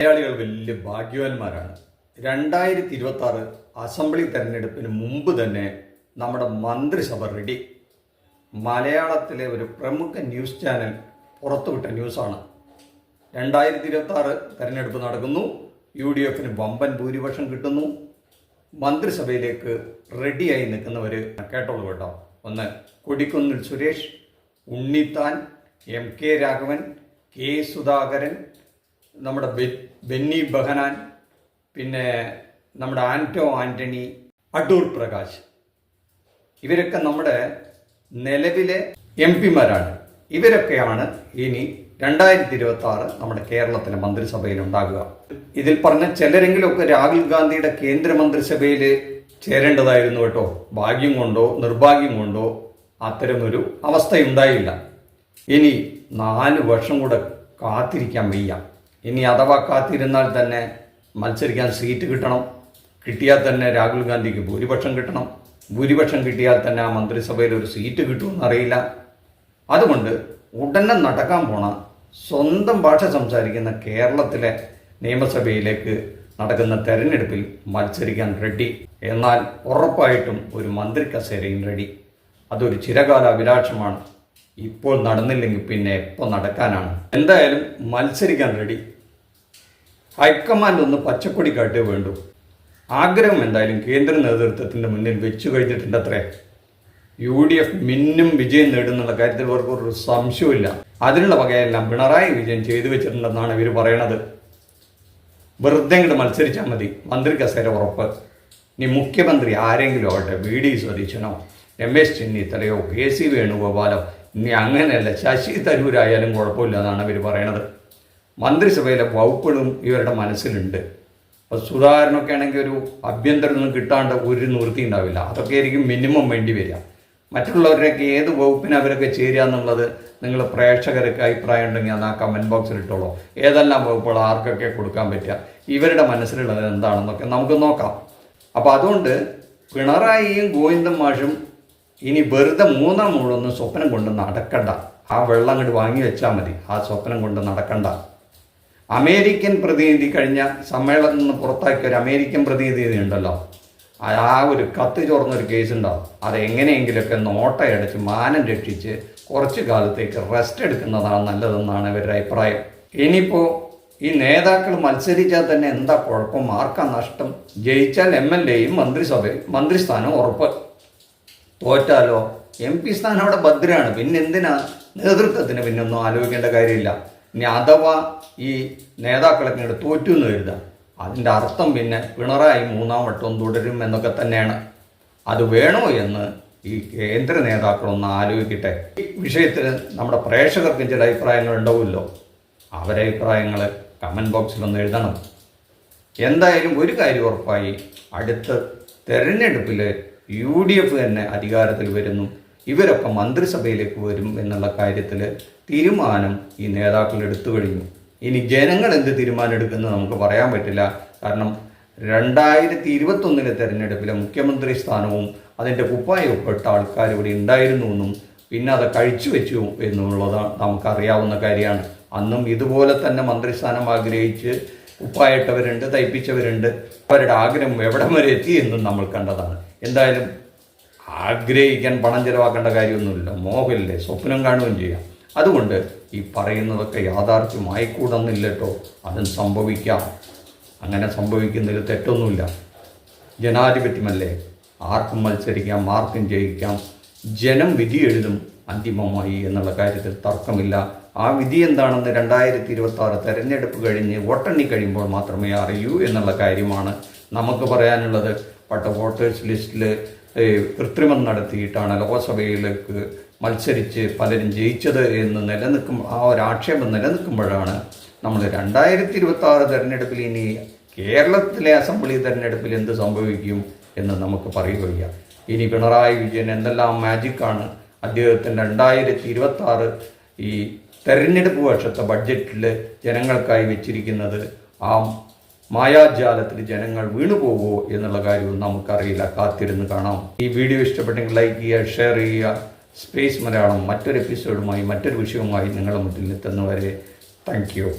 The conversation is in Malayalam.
മലയാളികൾ വലിയ ഭാഗ്യവാന്മാരാണ്. 2026 അസംബ്ലി തെരഞ്ഞെടുപ്പിന് മുമ്പ് തന്നെ നമ്മുടെ മന്ത്രിസഭ റെഡി. മലയാളത്തിലെ ഒരു പ്രമുഖ ന്യൂസ് ചാനൽ പുറത്തുവിട്ട ന്യൂസാണ്. 2026 തെരഞ്ഞെടുപ്പ് നടക്കുന്നു. UDF വമ്പൻ ഭൂരിപക്ഷം കിട്ടുന്നു. മന്ത്രിസഭയിലേക്ക് റെഡിയായി നിൽക്കുന്നവർ കേട്ടോളൂ കേട്ടോ. ഒന്ന്, കൊടിക്കുന്നിൽ സുരേഷ്, ഉണ്ണിത്താൻ, MK രാഘവൻ, K സുധാകരൻ, നമ്മുടെ ബെന്നി ബെഹനാൻ, പിന്നെ നമ്മുടെ ആന്റോ ആന്റണി, അടൂർ പ്രകാശ്. ഇവരൊക്കെ നമ്മുടെ നിലവിലെ MP-മാരാണ്. ഇവരൊക്കെയാണ് ഇനി 2026 നമ്മുടെ കേരളത്തിലെ മന്ത്രിസഭയിൽ ഉണ്ടാകുക. ഇതിൽ പറഞ്ഞ ചിലരെങ്കിലുമൊക്കെ രാഹുൽ ഗാന്ധിയുടെ കേന്ദ്രമന്ത്രിസഭയിൽ ചേരേണ്ടതായിരുന്നു കേട്ടോ. ഭാഗ്യം കൊണ്ടോ നിർഭാഗ്യം കൊണ്ടോ അത്തരമൊരു അവസ്ഥയുണ്ടായില്ല. ഇനി 4 വർഷം കൂടെ കാത്തിരിക്കാൻ വയ്യ. ഇനി അഥവാ കാത്തിരുന്നാൽ തന്നെ മത്സരിക്കാൻ സീറ്റ് കിട്ടണം. കിട്ടിയാൽ തന്നെ രാഹുൽ ഗാന്ധിക്ക് ഭൂരിപക്ഷം കിട്ടണം. ഭൂരിപക്ഷം കിട്ടിയാൽ തന്നെ ആ മന്ത്രിസഭയിൽ ഒരു സീറ്റ് കിട്ടുമെന്നറിയില്ല. അതുകൊണ്ട് ഉടനെ നടക്കാൻ പോണ സ്വന്തം ഭാഷ സംസാരിക്കുന്ന കേരളത്തിലെ നിയമസഭയിലേക്ക് നടക്കുന്ന തെരഞ്ഞെടുപ്പിൽ മത്സരിക്കാൻ റെഡി. എന്നാൽ ഉറപ്പായിട്ടും ഒരു മന്ത്രി കസേരയും റെഡി. അതൊരു ചിരകാല അഭിലാഷമാണ്. ഇപ്പോൾ നടന്നില്ലെങ്കിൽ പിന്നെ എപ്പോൾ നടക്കാനാണ്. എന്തായാലും മത്സരിക്കാൻ റെഡി. ഹൈക്കമാൻഡ് ഒന്ന് പച്ചക്കൊടി കാട്ടേ വേണ്ടു. ആഗ്രഹം എന്തായാലും കേന്ദ്ര നേതൃത്വത്തിൻ്റെ മുന്നിൽ വെച്ചു കഴിഞ്ഞിട്ടുണ്ടത്രേ. UDF മിന്നും വിജയം നേടുന്നുള്ള കാര്യത്തിൽ ഇവർക്കൊരു സംശയമില്ല. അതിനുള്ള വകയെല്ലാം പിണറായി വിജയൻ ചെയ്തു വെച്ചിട്ടുണ്ടെന്നാണ് ഇവർ പറയണത്. വെറുതെ ഇങ്ങോട്ട് മത്സരിച്ചാൽ മതി, മന്ത്രി കസേര ഉറപ്പ്. ഇനി മുഖ്യമന്ത്രി ആരെങ്കിലും ആവട്ടെ, VD സതീശനോ രമേശ് ചെന്നിത്തലയോ KC വേണുഗോപാലോ, ഇനി അങ്ങനെയല്ല ശശി തരൂരായാലും കുഴപ്പമില്ല എന്നാണ് ഇവർ പറയണത്. മന്ത്രിസഭയിലെ വകുപ്പുകളും ഇവരുടെ മനസ്സിലുണ്ട്. അപ്പോൾ സുധാകരനൊക്കെ ആണെങ്കിൽ ഒരു ആഭ്യന്തരമൊന്നും കിട്ടാണ്ട് ഒരു നിവൃത്തി ഉണ്ടാവില്ല. അതൊക്കെ ആയിരിക്കും മിനിമം വേണ്ടി വരിക. മറ്റുള്ളവരുടെയൊക്കെ ഏത് വകുപ്പിന് അവരൊക്കെ ചേരുക എന്നുള്ളത് നിങ്ങൾ പ്രേക്ഷകർക്ക് അഭിപ്രായം ഉണ്ടെങ്കിൽ അത് ആ കമൻറ്റ് ബോക്സിൽ ഇട്ടോളൂ. ഏതെല്ലാം വകുപ്പുകൾ ആർക്കൊക്കെ കൊടുക്കാൻ പറ്റുക, ഇവരുടെ മനസ്സിലുള്ളത് എന്താണെന്നൊക്കെ നമുക്ക് നോക്കാം. അപ്പോൾ അതുകൊണ്ട് പിണറായിയും ഗോവിന്ദൻ മാഷും ഇനി വെറുതെ മൂന്നാം മൂടൊന്നും സ്വപ്നം കൊണ്ട് നടക്കണ്ട. ആ വെള്ളം അങ്ങോട്ട് വാങ്ങി വെച്ചാൽ മതി. ആ സ്വപ്നം കൊണ്ട് നടക്കണ്ട. അമേരിക്കൻ പ്രതിനിധി കഴിഞ്ഞ സമ്മേളനത്തിൽ നിന്ന് പുറത്താക്കിയ ഒരു അമേരിക്കൻ പ്രതിനിധി ഉണ്ടല്ലോ, ആ ഒരു കത്ത് ചോർന്നൊരു കേസ് ഉണ്ടാവും. അതെങ്ങനെയെങ്കിലുമൊക്കെ നോട്ടയടച്ച് മാനം രക്ഷിച്ച് കുറച്ച് കാലത്തേക്ക് റെസ്റ്റ് എടുക്കുന്നതാണ് നല്ലതെന്നാണ് ഇവരുടെ അഭിപ്രായം. ഇനിയിപ്പോൾ ഈ നേതാക്കൾ മത്സരിച്ചാൽ തന്നെ എന്താ കുഴപ്പം, ആർക്കാ നഷ്ടം? ജയിച്ചാൽ MLAയും മന്ത്രിസ്ഥാനം ഉറപ്പ്. തോറ്റാലോ MP സ്ഥാനം അവിടെ ഭദ്രമാണ്. പിന്നെ എന്തിനാ നേതൃത്വത്തിന് പിന്നെ ഒന്നും ആലോചിക്കേണ്ട കാര്യമില്ല. ഇനി അഥവാ ഈ നേതാക്കളൊക്കെ ഇങ്ങോട്ട് തോറ്റു എന്ന് കരുതുക, അതിൻ്റെ അർത്ഥം പിന്നെ പിണറായി 3ാം വട്ടം തുടരും എന്നൊക്കെ തന്നെയാണ്. അത് വേണോ എന്ന് ഈ കേന്ദ്ര നേതാക്കളൊന്ന് ആലോചിക്കട്ടെ. ഈ വിഷയത്തിൽ നമ്മുടെ പ്രേക്ഷകർക്കും ചില അഭിപ്രായങ്ങൾ ഉണ്ടാവുമല്ലോ. അവരെ അഭിപ്രായങ്ങൾ കമൻറ്റ് ബോക്സിലൊന്ന് എഴുതണം. എന്തായാലും ഒരു കാര്യം ഉറപ്പായി, അടുത്ത തെരഞ്ഞെടുപ്പിൽ UDF തന്നെ അധികാരത്തിൽ വരുന്നു. ഇവരൊക്കെ മന്ത്രിസഭയിലേക്ക് വരും എന്നുള്ള കാര്യത്തിൽ തീരുമാനം ഈ നേതാക്കൾ എടുത്തു കഴിഞ്ഞു. ഇനി ജനങ്ങൾ എന്ത് തീരുമാനം എടുക്കുന്നത് നമുക്ക് പറയാൻ പറ്റില്ല. കാരണം 2021 തെരഞ്ഞെടുപ്പിലെ മുഖ്യമന്ത്രി സ്ഥാനവും അതിൻ്റെ കുപ്പായൊപ്പിട്ട ആൾക്കാർ ഇവിടെ ഉണ്ടായിരുന്നു എന്നും പിന്നെ അത് കഴിച്ചു വെച്ചു എന്നുള്ളത് നമുക്കറിയാവുന്ന കാര്യമാണ്. അന്നും ഇതുപോലെ തന്നെ മന്ത്രിസ്ഥാനം ആഗ്രഹിച്ച് കുപ്പായിട്ടവരുണ്ട്, തയ്പ്പിച്ചവരുണ്ട്. അവരുടെ ആഗ്രഹം എവിടം വരെ എത്തി എന്നും നമ്മൾ കണ്ടതാണ്. എന്തായാലും ആഗ്രഹിക്കാൻ പണം ചിലവാക്കേണ്ട കാര്യമൊന്നുമില്ല. മോഹമില്ലേ, സ്വപ്നം കാണുകയും ചെയ്യാം. അതുകൊണ്ട് ഈ പറയുന്നതൊക്കെ യാഥാർത്ഥ്യമായിക്കൂടുന്നില്ല കേട്ടോ. അതും സംഭവിക്കാം. അങ്ങനെ സംഭവിക്കുന്നതിൽ തെറ്റൊന്നുമില്ല. ജനാധിപത്യമല്ലേ, ആർക്കും മത്സരിക്കാം, ആർക്കും ജയിക്കാം. ജനം വിധി എഴുതും അന്തിമമായി എന്നുള്ള കാര്യത്തിൽ തർക്കമില്ല. ആ വിധി എന്താണെന്ന് 2026 തെരഞ്ഞെടുപ്പ് കഴിഞ്ഞ് വോട്ടെണ്ണി കഴിയുമ്പോൾ മാത്രമേ അറിയൂ എന്നുള്ള കാര്യമാണ് നമുക്ക് പറയാനുള്ളത്. വോട്ടേഴ്സ് ലിസ്റ്റിൽ കൃത്രിമം നടത്തിയിട്ടാണ് ലോക്സഭയിലേക്ക് മത്സരിച്ച് പലരും ജയിച്ചത് എന്ന് ആ ഒരു ആക്ഷേപം നിലനിൽക്കുമ്പോഴാണ് നമ്മൾ 2026 തെരഞ്ഞെടുപ്പിൽ ഇനി കേരളത്തിലെ അസംബ്ലി തെരഞ്ഞെടുപ്പിൽ എന്ത് സംഭവിക്കും എന്ന് നമുക്ക് പറയുകയില്ല. ഇനി പിണറായി വിജയൻ എന്തെല്ലാം മാജിക്കാണ് അദ്ദേഹത്തിൻ്റെ 2026 ഈ തെരഞ്ഞെടുപ്പ് വർഷത്തെ ബഡ്ജറ്റിൽ ജനങ്ങൾക്കായി വെച്ചിരിക്കുന്നത്. ആ മായാജാലത്തിൽ ജനങ്ങൾ വീണുപോകുമോ എന്നുള്ള കാര്യവും നമുക്കറിയില്ല. കാത്തിരുന്ന് കാണാം. ഈ വീഡിയോ ഇഷ്ടപ്പെട്ടെങ്കിൽ ലൈക്ക് ചെയ്യുക, ഷെയർ ചെയ്യുക. സ്പേസ് മലയാളം മറ്റൊരു എപ്പിസോഡുമായി മറ്റൊരു വിഷയവുമായി നിങ്ങളുടെ മുന്നിൽ എത്തുന്നവരെ താങ്ക് യു.